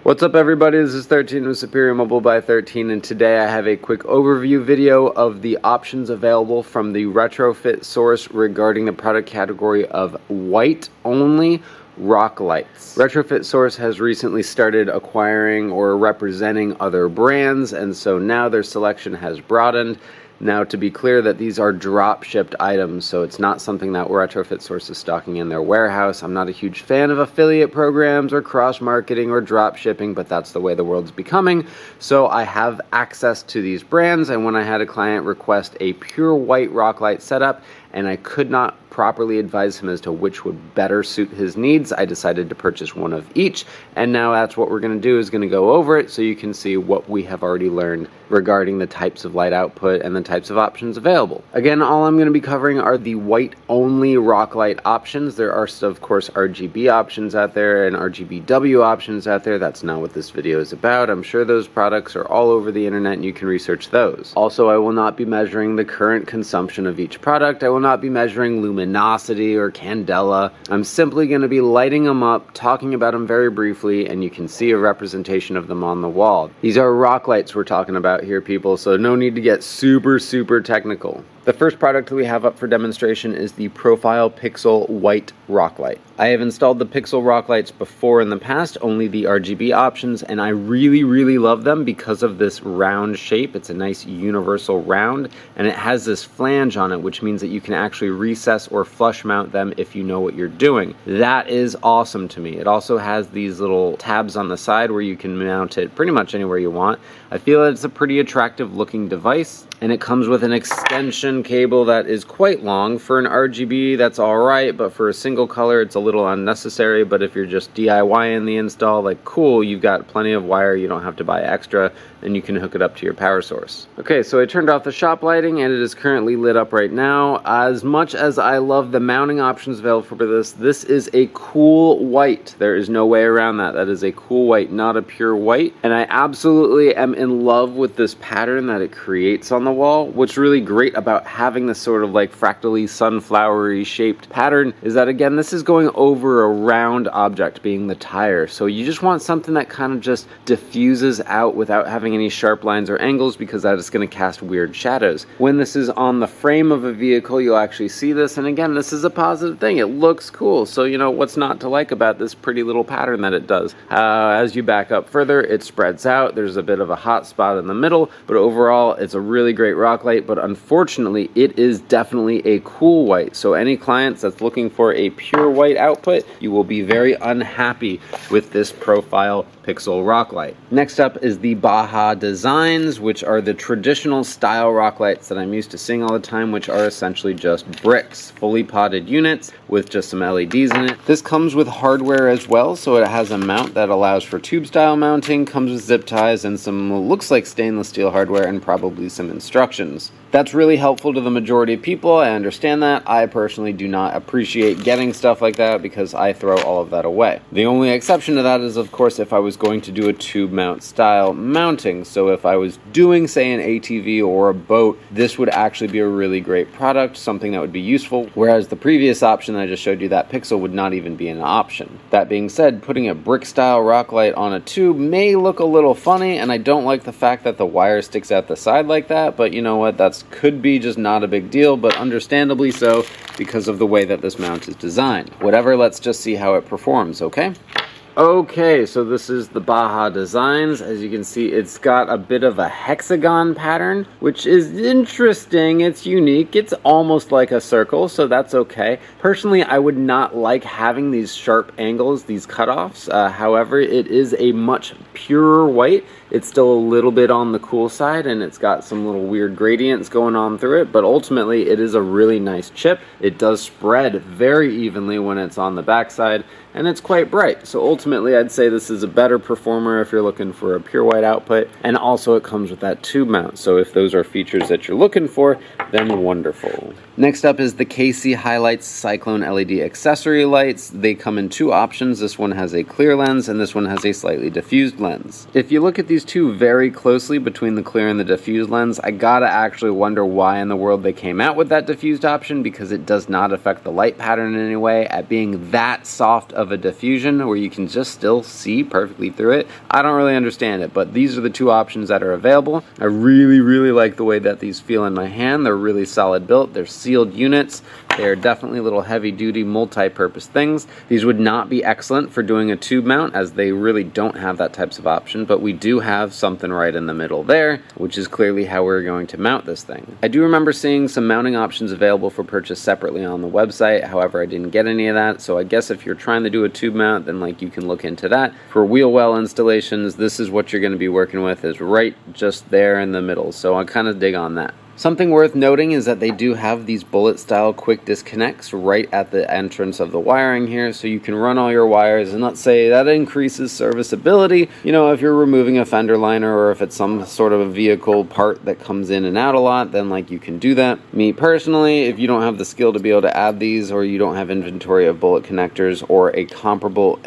What's up everybody, this is 13 with Superior Mobile by 13, and today I have a quick overview video of the options available from the RetrofitSource regarding the product category of white only rock lights. RetrofitSource has recently started acquiring or representing other brands, and so now their selection has broadened. Now, to be clear, that these are drop-shipped items, so it's not something that RetrofitSource is stocking in their warehouse. I'm not a huge fan of affiliate programs or cross-marketing or drop-shipping, but that's the way the world's becoming. So I have access to these brands, and when I had a client request a pure white rock light setup, and I could not properly advise him as to which would better suit his needs, I decided to purchase one of each, and now that's what we're going to do, is going to go over it so you can see what we have already learned regarding the types of light output and the types of options available. Again, all I'm going to be covering are the white only rock light options. There are of course RGB options out there and RGBW options out there. That's not what this video is about. I'm sure those products are all over the internet and you can research those. Also, I will not be measuring the current consumption of each product. I will not be measuring luminosity or candela. I'm simply going to be lighting them up, talking about them very briefly, and you can see a representation of them on the wall. These are rock lights we're talking about here, people, so no need to get super technical. The first product that we have up for demonstration is the Profile Pixel White Rock Light. I have installed the Pixel rock lights before in the past, only the RGB options, and I really love them because of this round shape. It's a nice universal round, and it has this flange on it, which means that you can actually recess or flush mount them if you know what you're doing. That is awesome to me. It also has these little tabs on the side where you can mount it pretty much anywhere you want. I feel that it's a pretty attractive looking device, and it comes with an extension cable that is quite long. For an RGB, that's alright, but for a single color, it's a little unnecessary. But if you're just DIYing the install, like, cool, you've got plenty of wire, you don't have to buy extra, and you can hook it up to your power source. Okay, so I turned off the shop lighting, and it is currently lit up right now. As much as I love the mounting options available for this is a cool white. There is no way around that. That is a cool white, not a pure white, and I absolutely am in love with this pattern that it creates on the wall. What's really great about having this sort of like fractally sunflowery shaped pattern is that, again, this is going over a round object, being the tire, so you just want something that kind of just diffuses out without having any sharp lines or angles, because that is going to cast weird shadows. When this is on the frame of a vehicle, you'll actually see this, and again, this is a positive thing. It looks cool, so you know what's not to like about this pretty little pattern that it does. As you back up further, it spreads out. There's a bit of a hot spot in the middle, but overall it's a really great rock light. But unfortunately, it is definitely a cool white, so any clients that's looking for a pure white output, you will be very unhappy with this Profile Pixel rock light. Next up is the Baja Designs, which are the traditional style rock lights that I'm used to seeing all the time, which are essentially just bricks, fully potted units with just some LEDs in it. This comes with hardware as well, so it has a mount that allows for tube style mounting, comes with zip ties and some looks like stainless steel hardware, and probably some instructions. That's really helpful to the majority of people. I understand that. I personally do not appreciate getting stuff like that because I throw all of that away. The only exception to that is, of course, if I was going to do a tube mount style mounting. So if I was doing, say, an ATV or a boat, this would actually be a really great product, something that would be useful, whereas the previous option I just showed you, that Pixel, would not even be an option. That being said, putting a brick style rock light on a tube may look a little funny, and I don't like the fact that the wire sticks out the side like that, but you know what, that's could be just not a big deal, but understandably so because of the way that this mount is designed. Whatever, let's just see how it performs, okay? Okay, so this is the Baja Designs. As you can see, it's got a bit of a hexagon pattern, which is interesting. It's unique. It's almost like a circle, so that's okay. Personally, I would not like having these sharp angles, these cutoffs. However, it is a much purer white. It's still a little bit on the cool side, and it's got some little weird gradients going on through it, but ultimately it is a really nice chip. It does spread very evenly when it's on the backside, and it's quite bright. So ultimately, I'd say this is a better performer if you're looking for a pure white output, and also it comes with that tube mount. So if those are features that you're looking for, then wonderful. Next up is the Hi Lites Cyclone LED accessory lights. They come in two options. This one has a clear lens and this one has a slightly diffused lens. If you look at these two very closely between the clear and the diffused lens, I gotta actually wonder why in the world they came out with that diffused option, because it does not affect the light pattern in any way at being that soft of a diffusion where you can just still see perfectly through it. I don't really understand it, but these are the two options that are available. I really like the way that these feel in my hand. They're really solid built. They're sealed units. They are definitely little heavy-duty multi-purpose things. These would not be excellent for doing a tube mount, as they really don't have that types of option, but we do have something right in the middle there, which is clearly how we're going to mount this thing. I do remember seeing some mounting options available for purchase separately on the website. However, I didn't get any of that, so I guess if you're trying to do a tube mount, then you can look into that. For wheel well installations, this is what you're going to be working with, is right just there in the middle, so I kind of dig on that. Something worth noting is that they do have these bullet style quick disconnects right at the entrance of the wiring here, so you can run all your wires, and let's say that increases serviceability. You know, if you're removing a fender liner or if it's some sort of a vehicle part that comes in and out a lot, then you can do that. Me personally, if you don't have the skill to be able to add these, or you don't have inventory of bullet connectors or a comparable,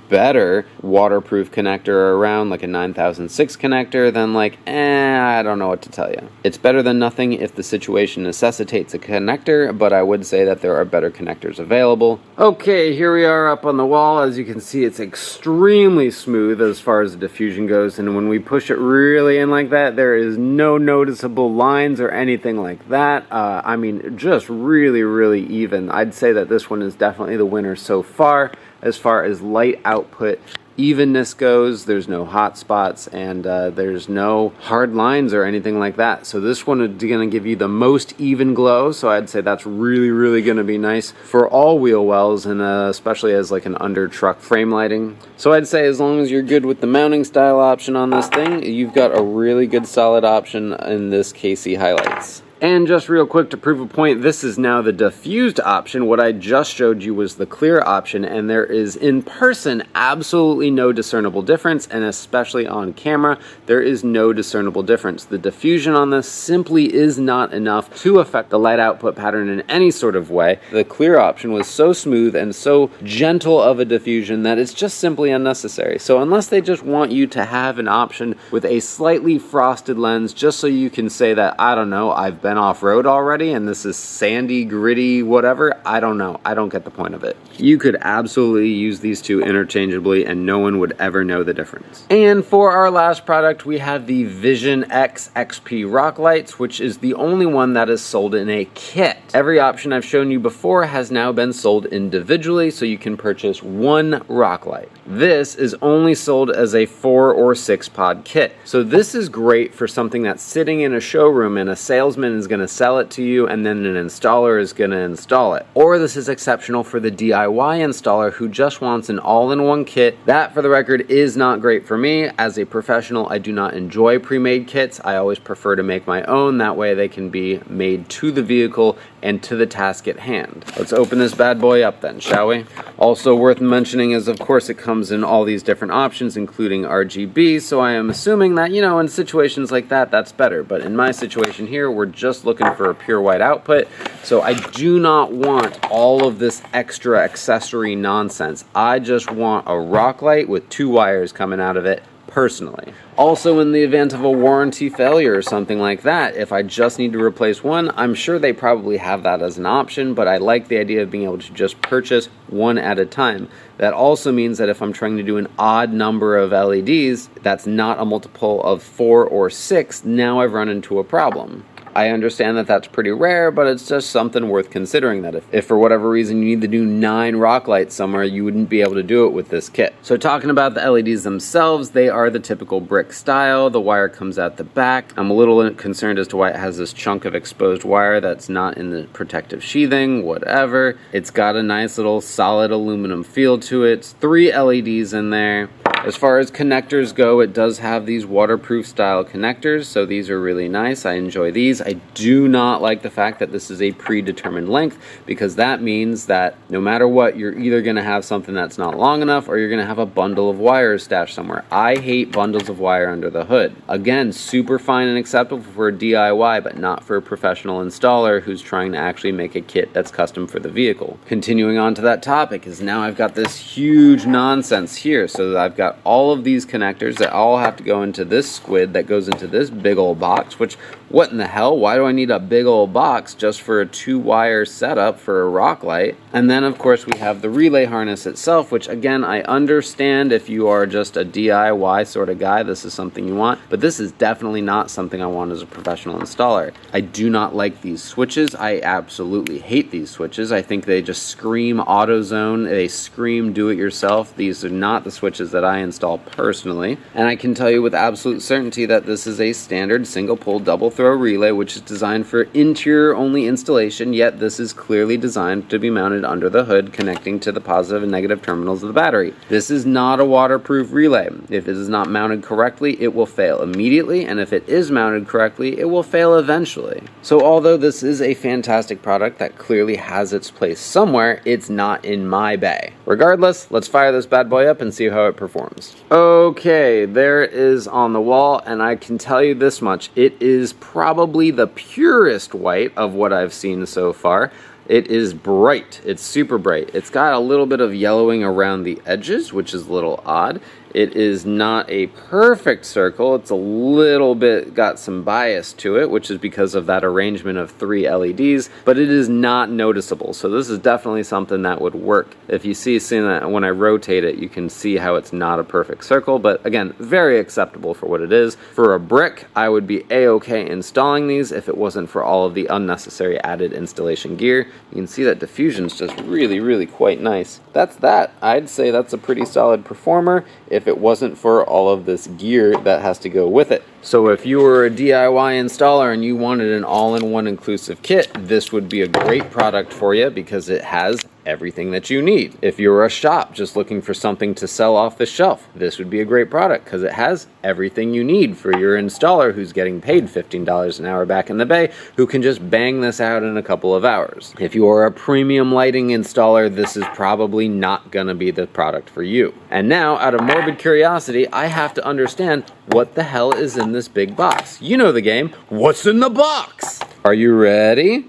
better waterproof connector around, like a 9006 connector, then I don't know what to tell you. It's better than nothing if the situation necessitates a connector, but I would say that there are better connectors available. Okay, here we are up on the wall. As you can see, it's extremely smooth as far as the diffusion goes, and when we push it really in like that, there is no noticeable lines or anything like that. I mean, just really even. I'd say that this one is definitely the winner so far as light output evenness goes. There's no hot spots, and there's no hard lines or anything like that. So this one is going to give you the most even glow, so I'd say that's really going to be nice for all wheel wells, and especially as an under truck frame lighting. So I'd say as long as you're good with the mounting style option on this thing, you've got a really good solid option in this Hi Lites. And just real quick to prove a point, this is now the diffused option. What I just showed you was the clear option, and there is in person absolutely no discernible difference, and especially on camera, there is no discernible difference. The diffusion on this simply is not enough to affect the light output pattern in any sort of way. The clear option was so smooth and so gentle of a diffusion that it's just simply unnecessary. So unless they just want you to have an option with a slightly frosted lens, just so you can say that, I don't know, I've been off-road already and this is sandy, gritty, whatever, I don't know. I don't get the point of it. You could absolutely use these two interchangeably and no one would ever know the difference. And for our last product, we have the VisionX XP rock lights, which is the only one that is sold in a kit. Every option I've shown you before has now been sold individually, so you can purchase one rock light. This is only sold as a 4 or 6 pod kit. So this is great for something that's sitting in a showroom and a salesman is going to sell it to you and then an installer is going to install it. Or this is exceptional for the DIY installer who just wants an all-in-one kit. That, for the record, is not great for me. As a professional, I do not enjoy pre-made kits. I always prefer to make my own. That way they can be made to the vehicle and to the task at hand. Let's open this bad boy up then, shall we? Also worth mentioning is, of course, it comes in all these different options, including RGB, so I am assuming that, in situations like that, that's better. But in my situation here, we're just looking for a pure white output, so I do not want all of this extra accessory nonsense. I just want a rock light with 2 wires coming out of it, personally. Also, in the event of a warranty failure or something like that, if I just need to replace one, I'm sure they probably have that as an option, but I like the idea of being able to just purchase one at a time. That also means that if I'm trying to do an odd number of LEDs, that's not a multiple of 4 or 6, now I've run into a problem. I understand that that's pretty rare, but it's just something worth considering, that if for whatever reason you need to do 9 rock lights somewhere, you wouldn't be able to do it with this kit. So talking about the LEDs themselves, they are the typical brick style. The wire comes out the back. I'm a little concerned as to why it has this chunk of exposed wire that's not in the protective sheathing, whatever. It's got a nice little solid aluminum feel to it. 3 LEDs in there. As far as connectors go, it does have these waterproof style connectors, so these are really nice. I enjoy these. I do not like the fact that this is a predetermined length, because that means that no matter what, you're either going to have something that's not long enough, or you're going to have a bundle of wires stashed somewhere. I hate bundles of wire under the hood. Again, super fine and acceptable for a DIY, but not for a professional installer who's trying to actually make a kit that's custom for the vehicle. Continuing on to that topic is now I've got this huge nonsense here. So I've got all of these connectors that all have to go into this squid that goes into this big old box, which, what in the hell? Why do I need a big old box just for a 2-wire setup for a rock light? And then of course we have the relay harness itself, which again, I understand if you are just a DIY sort of guy, this is something you want, but this is definitely not something I want as a professional installer. I do not like these switches. I absolutely hate these switches. I think they just scream AutoZone. They scream do-it-yourself. These are not the switches that I install personally. And I can tell you with absolute certainty that this is a standard single-pole double-throw relay, which is designed for interior-only installation, yet this is clearly designed to be mounted under the hood, connecting to the positive and negative terminals of the battery. This is not a waterproof relay. If it is not mounted correctly, it will fail immediately, and if it is mounted correctly, it will fail eventually. So although this is a fantastic product that clearly has its place somewhere, it's not in my bay. Regardless, let's fire this bad boy up and see how it performs. Okay, there it is on the wall, and I can tell you this much, it is probably the purest white of what I've seen so far. It is bright. It's super bright. It's got a little bit of yellowing around the edges, which is a little odd. It is not a perfect circle. It's a little bit got some bias to it, which is because of that arrangement of 3 LEDs, but it is not noticeable. So this is definitely something that would work. If you see that when I rotate it, you can see how it's not a perfect circle, but again, very acceptable for what it is. For a brick, I would be a-okay installing these if it wasn't for all of the unnecessary added installation gear. You can see that diffusion's just really, really quite nice. That's that. I'd say that's a pretty solid performer if it wasn't for all of this gear that has to go with it. So if you were a DIY installer and you wanted an all-in-one inclusive kit, this would be a great product for you because it has everything that you need. If you're a shop just looking for something to sell off the shelf, this would be a great product because it has everything you need for your installer who's getting paid $15 an hour back in the bay, who can just bang this out in a couple of hours. If you are a premium lighting installer, this is probably not gonna be the product for you. And now, out of morbid curiosity, I have to understand what the hell is in this big box. You know the game. What's in the box? Are you ready?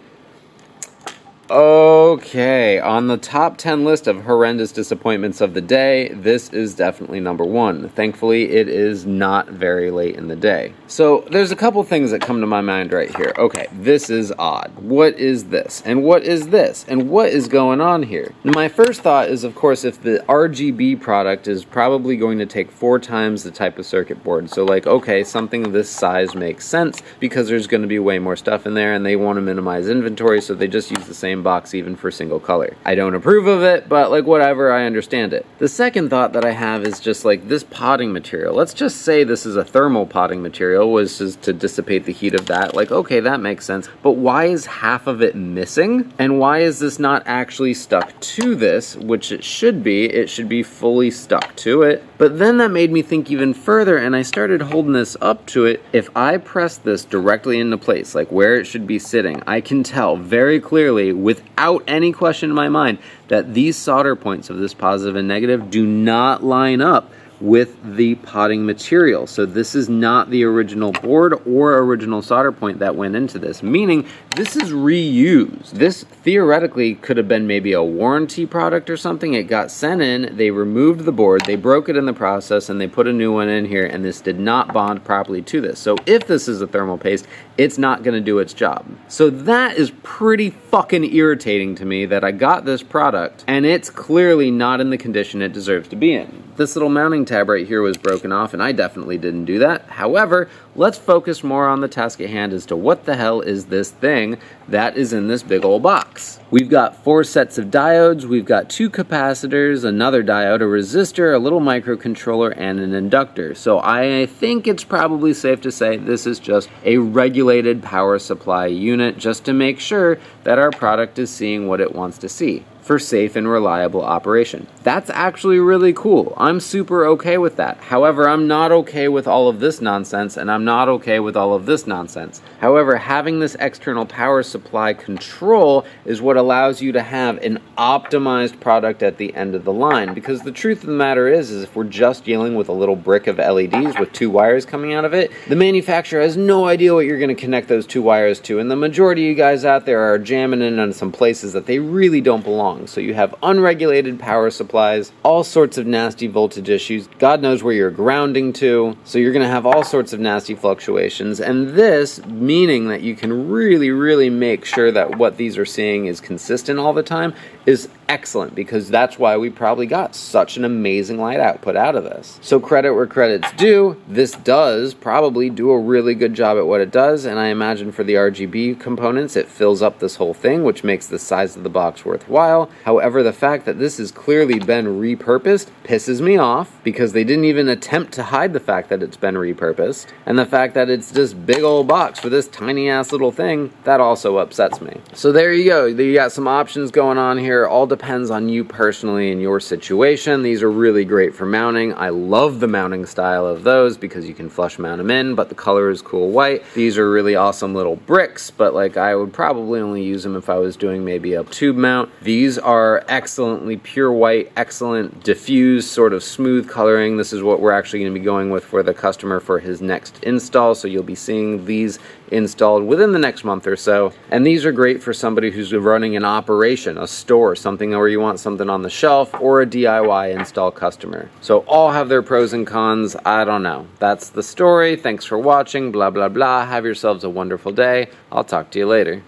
Okay, on the top 10 list of horrendous disappointments of the day, this is definitely number 1. Thankfully, it is not very late in the day. So, there's a couple things that come to my mind right here. Okay, this is odd. What is this? And what is this? And what is going on here? My first thought is, of course, if the RGB product is probably going to take 4 times the type of circuit board. So, like, okay, something this size makes sense because there's going to be way more stuff in there and they want to minimize inventory, so they just use the same box even for single color. I don't approve of it, but like whatever, I understand it. The second thought that I have is just like this potting material. Let's just say this is a thermal potting material, was just to dissipate the heat of that. Like, okay, that makes sense, but why is half of it missing? And why is this not actually stuck to this, which it should be? It should be fully stuck to it. But then that made me think even further, and I started holding this up to it. If I press this directly into place, like where it should be sitting, I can tell very clearly without any question in my mind that these solder points of this positive and negative do not line up with the potting material. So this is not the original board or original solder point that went into this, meaning this is reused. This theoretically could have been maybe a warranty product or something. It got sent in, they removed the board, they broke it in the process, and they put a new one in here, and this did not bond properly to this. So if this is a thermal paste, it's not going to do its job. So that is pretty fucking irritating to me that I got this product and it's clearly not in the condition it deserves to be in. This little mounting tab right here was broken off, and I definitely didn't do that. However, let's focus more on the task at hand as to what the hell is this thing that is in this big old box. We've got 4 sets of diodes, we've got 2 capacitors, another diode, a resistor, a little microcontroller, and an inductor. So I think it's probably safe to say this is just a regulated power supply unit, just to make sure that our product is seeing what it wants to see. for safe and reliable operation. That's actually really cool. I'm super okay with that. However, I'm not okay with all of this nonsense, and I'm not okay with all of this nonsense. However, having this external power supply control is what allows you to have an optimized product at the end of the line, because the truth of the matter is if we're just dealing with a little brick of LEDs with 2 wires coming out of it, the manufacturer has no idea what you're going to connect those 2 wires to, and the majority of you guys out there are jamming in on some places that they really don't belong. So you have unregulated power supplies, all sorts of nasty voltage issues, God knows where you're grounding to, so you're going to have all sorts of nasty fluctuations, and this meaning that you can really make sure that what these are seeing is consistent all the time is excellent, because that's why we probably got such an amazing light output out of this. So credit where credit's due, this does probably do a really good job at what it does, and I imagine for the RGB components it fills up this whole thing, which makes the size of the box worthwhile. However, the fact that this has clearly been repurposed pisses me off, because they didn't even attempt to hide the fact that it's been repurposed, and the fact that it's this big old box for this tiny ass little thing, that also upsets me. So there you go, you got some options going on here. All depends on you personally and your situation. These are really great for mounting. I love the mounting style of those because you can flush mount them in, but the color is cool white. These are really awesome little bricks, but like I would probably only use them if I was doing maybe a tube mount. These are excellently pure white, excellent diffused sort of smooth coloring. This is what we're actually going to be going with for the customer for his next install, so you'll be seeing these installed within the next month or so. And these are great for somebody who's running an operation, a store, something where you want something on the shelf, or a DIY install customer. So all have their pros and cons. I don't know. That's the story. Thanks for watching. Blah blah blah. Have yourselves a wonderful day. I'll talk to you later.